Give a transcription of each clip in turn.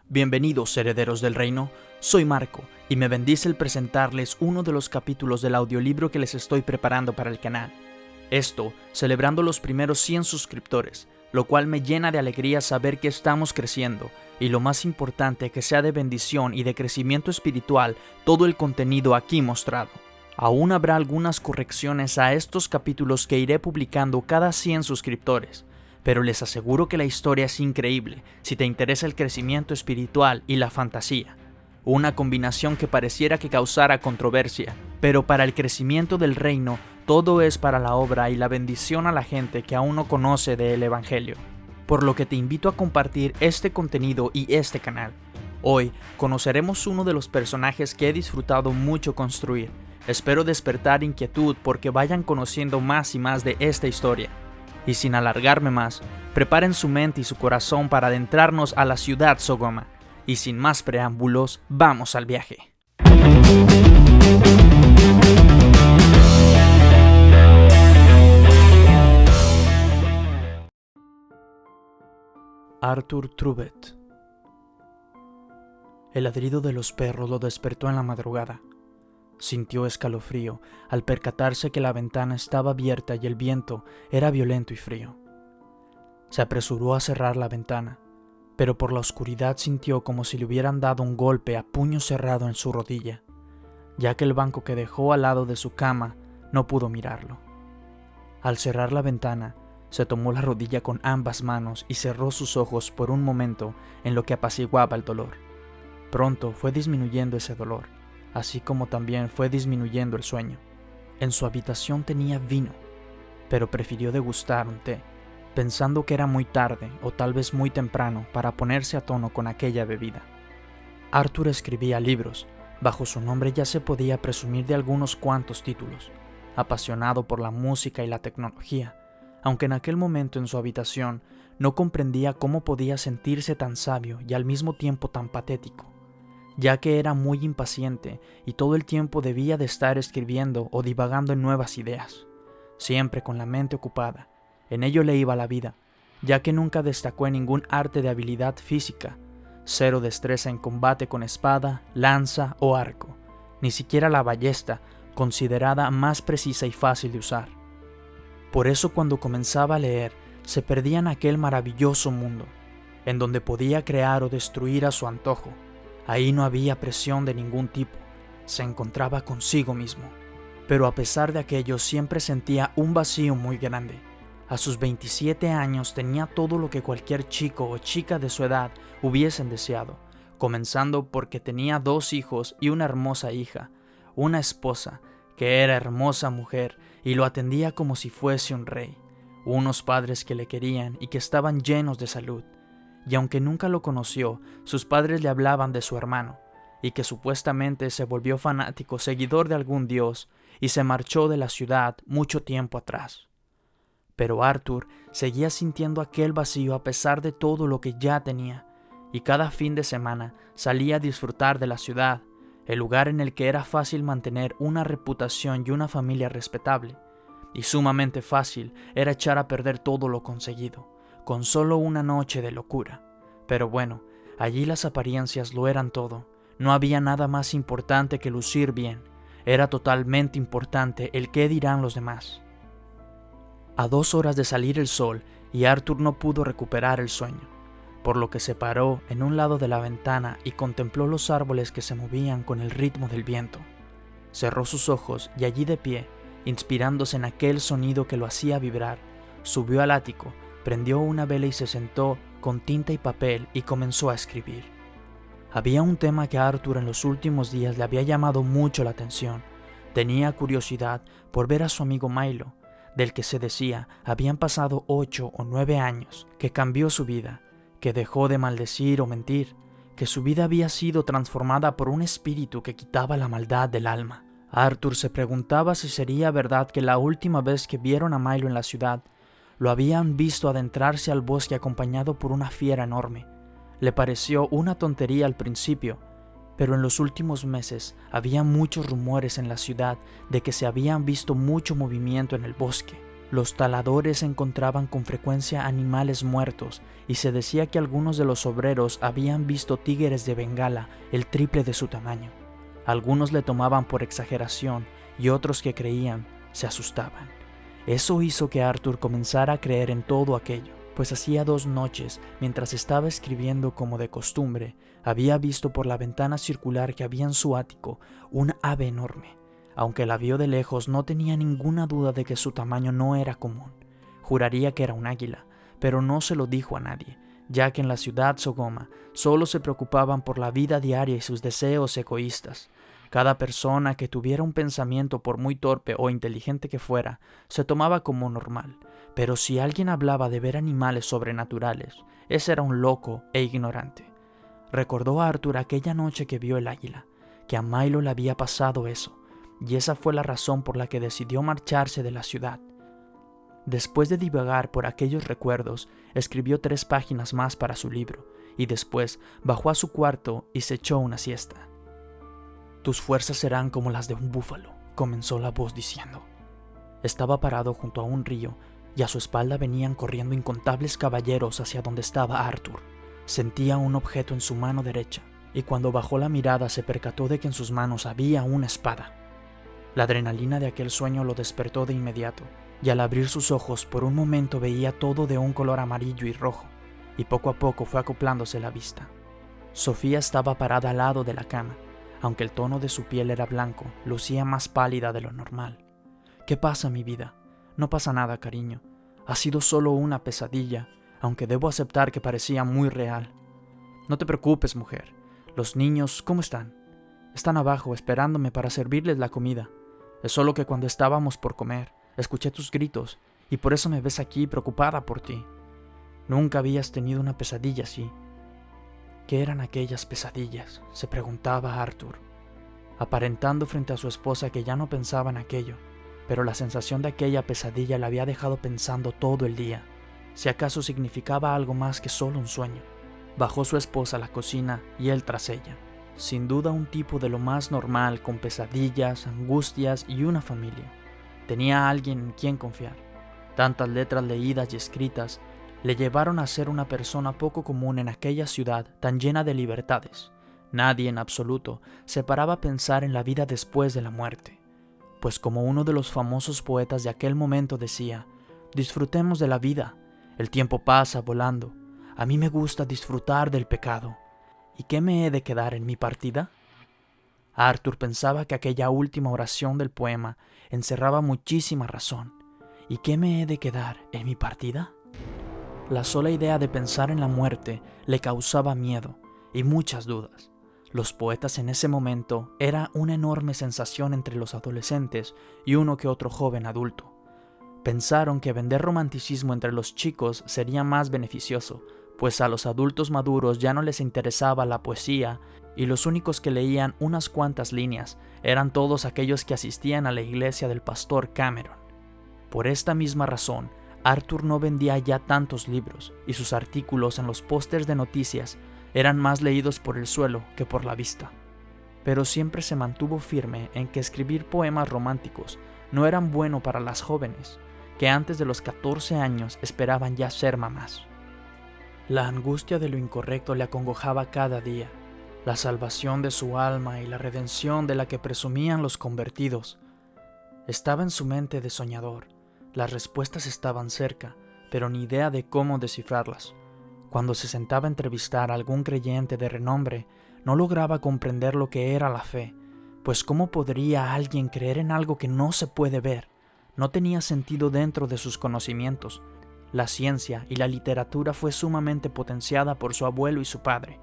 Bienvenidos, herederos del reino, soy Marco y me bendice el presentarles uno de los capítulos del audiolibro que les estoy preparando para el canal. Esto, celebrando los primeros 100 suscriptores, lo cual me llena de alegría saber que estamos creciendo y lo más importante que sea de bendición y de crecimiento espiritual todo el contenido aquí mostrado. Aún habrá algunas correcciones a estos capítulos que iré publicando cada 100 suscriptores. Pero les aseguro que la historia es increíble si te interesa el crecimiento espiritual y la fantasía. Una combinación que pareciera que causara controversia, pero para el crecimiento del reino todo es para la obra y la bendición a la gente que aún no conoce del Evangelio. Por lo que te invito a compartir este contenido y este canal. Hoy conoceremos uno de los personajes que he disfrutado mucho construir. Espero despertar inquietud porque vayan conociendo más y más de esta historia. Y sin alargarme más, preparen su mente y su corazón para adentrarnos a la ciudad Sodoma. Y sin más preámbulos, vamos al viaje. Arthur Trubet. El ladrido de los perros lo despertó en la madrugada. Sintió escalofrío al percatarse que la ventana estaba abierta y el viento era violento y frío. Se apresuró a cerrar la ventana, pero por la oscuridad sintió como si le hubieran dado un golpe a puño cerrado en su rodilla, ya que el banco que dejó al lado de su cama no pudo mirarlo. Al cerrar la ventana, se tomó la rodilla con ambas manos y cerró sus ojos por un momento en lo que apaciguaba el dolor. Pronto fue disminuyendo ese dolor, así como también fue disminuyendo el sueño. En su habitación tenía vino, pero prefirió degustar un té, pensando que era muy tarde o tal vez muy temprano para ponerse a tono con aquella bebida. Arthur escribía libros, bajo su nombre ya se podía presumir de algunos cuantos títulos, apasionado por la música y la tecnología, aunque en aquel momento en su habitación no comprendía cómo podía sentirse tan sabio y al mismo tiempo tan patético, ya que era muy impaciente y todo el tiempo debía de estar escribiendo o divagando en nuevas ideas, siempre con la mente ocupada. En ello le iba la vida, ya que nunca destacó en ningún arte de habilidad física, cero destreza en combate con espada, lanza o arco, ni siquiera la ballesta, considerada más precisa y fácil de usar. Por eso cuando comenzaba a leer, se perdía en aquel maravilloso mundo, en donde podía crear o destruir a su antojo. Ahí no había presión de ningún tipo, se encontraba consigo mismo. Pero a pesar de aquello siempre sentía un vacío muy grande. A sus 27 años tenía todo lo que cualquier chico o chica de su edad hubiesen deseado, comenzando porque tenía 2 hijos y una hermosa hija, una esposa que era hermosa mujer y lo atendía como si fuese un rey, unos padres que le querían y que estaban llenos de salud. Y aunque nunca lo conoció, sus padres le hablaban de su hermano, y que supuestamente se volvió fanático seguidor de algún dios y se marchó de la ciudad mucho tiempo atrás. Pero Arthur seguía sintiendo aquel vacío a pesar de todo lo que ya tenía, y cada fin de semana salía a disfrutar de la ciudad, el lugar en el que era fácil mantener una reputación y una familia respetable, y sumamente fácil era echar a perder todo lo conseguido, con solo una noche de locura. Pero bueno, allí las apariencias lo eran todo. No había nada más importante que lucir bien. Era totalmente importante el qué dirán los demás. A 2 horas de salir el sol, y Arthur no pudo recuperar el sueño, por lo que se paró en un lado de la ventana y contempló los árboles que se movían con el ritmo del viento. Cerró sus ojos y allí de pie, inspirándose en aquel sonido que lo hacía vibrar, subió al ático, prendió una vela y se sentó con tinta y papel y comenzó a escribir. Había un tema que a Arthur en los últimos días le había llamado mucho la atención. Tenía curiosidad por ver a su amigo Milo, del que se decía habían pasado 8 o 9 años, que cambió su vida, que dejó de maldecir o mentir, que su vida había sido transformada por un espíritu que quitaba la maldad del alma. Arthur se preguntaba si sería verdad que la última vez que vieron a Milo en la ciudad, lo habían visto adentrarse al bosque acompañado por una fiera enorme. Le pareció una tontería al principio, pero en los últimos meses había muchos rumores en la ciudad de que se habían visto mucho movimiento en el bosque. Los taladores encontraban con frecuencia animales muertos y se decía que algunos de los obreros habían visto tigres de Bengala el triple de su tamaño. Algunos le tomaban por exageración y otros que creían se asustaban. Eso hizo que Arthur comenzara a creer en todo aquello, pues hacía 2 noches, mientras estaba escribiendo como de costumbre, había visto por la ventana circular que había en su ático un ave enorme. Aunque la vio de lejos, no tenía ninguna duda de que su tamaño no era común. Juraría que era un águila, pero no se lo dijo a nadie, ya que en la ciudad Sogoma solo se preocupaban por la vida diaria y sus deseos egoístas. Cada persona que tuviera un pensamiento, por muy torpe o inteligente que fuera, se tomaba como normal, pero si alguien hablaba de ver animales sobrenaturales, ese era un loco e ignorante. Recordó a Arthur aquella noche que vio el águila, que a Milo le había pasado eso, y esa fue la razón por la que decidió marcharse de la ciudad. Después de divagar por aquellos recuerdos, escribió 3 páginas más para su libro, y después bajó a su cuarto y se echó una siesta. «Tus fuerzas serán como las de un búfalo», comenzó la voz diciendo. Estaba parado junto a un río, y a su espalda venían corriendo incontables caballeros hacia donde estaba Arthur. Sentía un objeto en su mano derecha, y cuando bajó la mirada se percató de que en sus manos había una espada. La adrenalina de aquel sueño lo despertó de inmediato, y al abrir sus ojos por un momento veía todo de un color amarillo y rojo, y poco a poco fue acoplándose la vista. Sofía estaba parada al lado de la cama. Aunque el tono de su piel era blanco, lucía más pálida de lo normal. «¿Qué pasa, mi vida?» «No pasa nada, cariño. Ha sido solo una pesadilla, aunque debo aceptar que parecía muy real». «No te preocupes, mujer. Los niños, ¿cómo están?» «Están abajo, esperándome para servirles la comida. Es solo que cuando estábamos por comer, escuché tus gritos, y por eso me ves aquí preocupada por ti. Nunca habías tenido una pesadilla así». «¿Qué eran aquellas pesadillas?», se preguntaba Arthur, aparentando frente a su esposa que ya no pensaba en aquello, pero la sensación de aquella pesadilla la había dejado pensando todo el día, si acaso significaba algo más que solo un sueño. Bajó su esposa a la cocina y él tras ella. Sin duda un tipo de lo más normal, con pesadillas, angustias y una familia. Tenía a alguien en quien confiar. Tantas letras leídas y escritas le llevaron a ser una persona poco común en aquella ciudad tan llena de libertades. Nadie en absoluto se paraba a pensar en la vida después de la muerte, pues como uno de los famosos poetas de aquel momento decía, «Disfrutemos de la vida, el tiempo pasa volando, a mí me gusta disfrutar del pecado, ¿y qué me he de quedar en mi partida?». Arthur pensaba que aquella última oración del poema encerraba muchísima razón. ¿Y qué me he de quedar en mi partida? La sola idea de pensar en la muerte le causaba miedo y muchas dudas. Los poetas en ese momento era una enorme sensación entre los adolescentes y uno que otro joven adulto. Pensaron que vender romanticismo entre los chicos sería más beneficioso, pues a los adultos maduros ya no les interesaba la poesía y los únicos que leían unas cuantas líneas eran todos aquellos que asistían a la iglesia del pastor Cameron. Por esta misma razón, Arthur no vendía ya tantos libros y sus artículos en los pósters de noticias eran más leídos por el suelo que por la vista. Pero siempre se mantuvo firme en que escribir poemas románticos no eran bueno para las jóvenes, que antes de los 14 años esperaban ya ser mamás. La angustia de lo incorrecto le acongojaba cada día. La salvación de su alma y la redención de la que presumían los convertidos estaba en su mente de soñador. Las respuestas estaban cerca, pero ni idea de cómo descifrarlas. Cuando se sentaba a entrevistar a algún creyente de renombre, no lograba comprender lo que era la fe, pues ¿cómo podría alguien creer en algo que no se puede ver? No tenía sentido dentro de sus conocimientos. La ciencia y la literatura fue sumamente potenciada por su abuelo y su padre,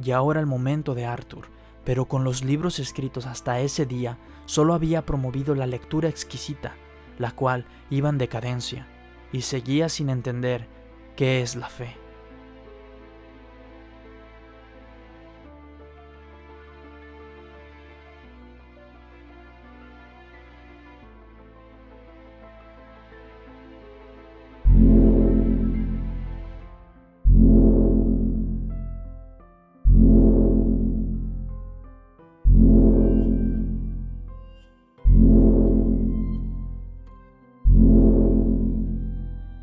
y ahora el momento de Arthur, pero con los libros escritos hasta ese día, solo había promovido la lectura exquisita, la cual iba en decadencia, y seguía sin entender qué es la fe.